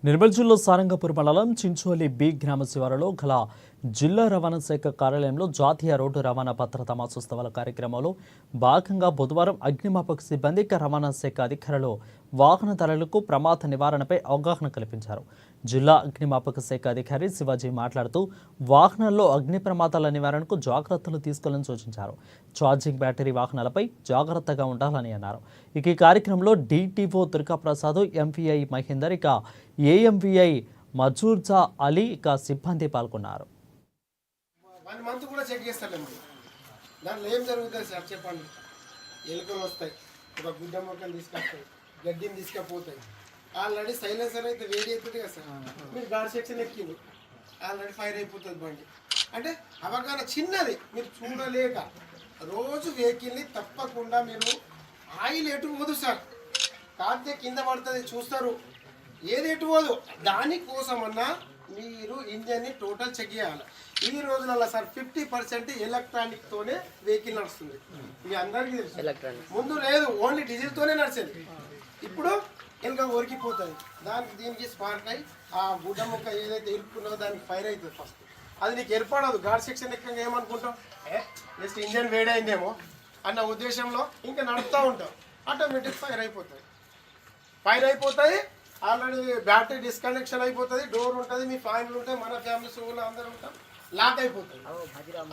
నిర్మల్ జిల్లా సారంగపూర్ మండలం చించోలి బి గ్రామ శివారులో గల జిల్లా రవాణా శాఖ కార్యాలయంలో జాతీయ రోడ్డు రవాణా భద్రతా మాసోత్సవాల కార్యక్రమంలో భాగంగా బుధవారం అగ్నిమాపక సిబ్బంది రవాణా శాఖ అధికారులు వాహనదారులకు ప్రమాద నివారణపై అవగాహన కల్పించారు. జిల్లా అగ్నిమాపక శాఖ అధికారి శివాజీ మాట్లాడుతూ వాహనాల్లో అగ్ని ప్రమాదాల నివారణకు జాగ్రత్తలు తీసుకోవాలని సూచించారు. ఛార్జింగ్ బ్యాటరీ వాహనాలపై జాగ్రత్తగా ఉండాలని అన్నారు. ఈ కార్యక్రమంలో DTO Durgaprasad, MVI Mahender, AMVI మజూర్జా అలీ సిబ్బంది పాల్గొన్నారు. 1 మంత్ కూడా చెక్ చేస్తాం. దాంట్లో ఏం జరుగుతుంది సార్ చెప్పండి. ఎలుకలు వస్తాయి, ఒక గుడ్డ మొక్కలు తీసుకొస్తాయి, గడ్డిని తీసుకపోతాయి. ఆల్రెడీ సైలెన్సర్ అయితే వేడి అవుతుంది కదా సార్. మీరు గార్డ్ సెక్షన్ ఎక్కింది, ఆల్రెడీ ఫైర్ అయిపోతుంది బండి. అంటే అవగాహన చిన్నది, మీరు చూడలేక రోజు వెహికల్ని తప్పకుండా మీరు ఆయిల్ ఎటు పోదు సార్, కాకపోతే కింద పడుతుంది చూస్తారు, ఏది ఎటు పోదు. దానికోసమన్నా మీరు ఇంజన్ని టోటల్ చెక్ చేయాలి. ఈ రోజులలో సార్ 50% ఎలక్ట్రానిక్తోనే వెహికల్ నడుస్తుంది. మీ అందరికీ తెలుసు, ముందు లేదు, ఓన్లీ డీజిల్తోనే నడిచేది. ఇప్పుడు ఇంకా ఒరికిపోతుంది, దీనికి స్పార్క్ అయ్యి ఆ గుడ్డ ముక్క ఏదైతే ఇరుక్కున్నదో దానికి ఫైర్ అవుతుంది. ఫస్ట్ అది నీకు ఏర్పడదు. గార్డ్ సెక్షన్ ఎక్కగా ఏమనుకుంటాం, జస్ట్ ఇంజన్ వేడైందేమో అన్న ఉద్దేశంలో ఇంకా నడుపుతూ ఉంటాం. ఆటోమేటిక్ ఫైర్ అయిపోతాయి. ఆల్రెడీ బ్యాటరీ డిస్కనెక్షన్ అయిపోతుంది, డోర్ ఉంటుంది, మీ ఫ్యామిలీ ఉంటాయి, మన ఫ్యామిలీ సోలో అందరూ ఉంటాం, లాక్ అయిపోతుంది.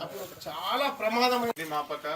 అప్పుడు చాలా ప్రమాదం. అగ్నిమాపక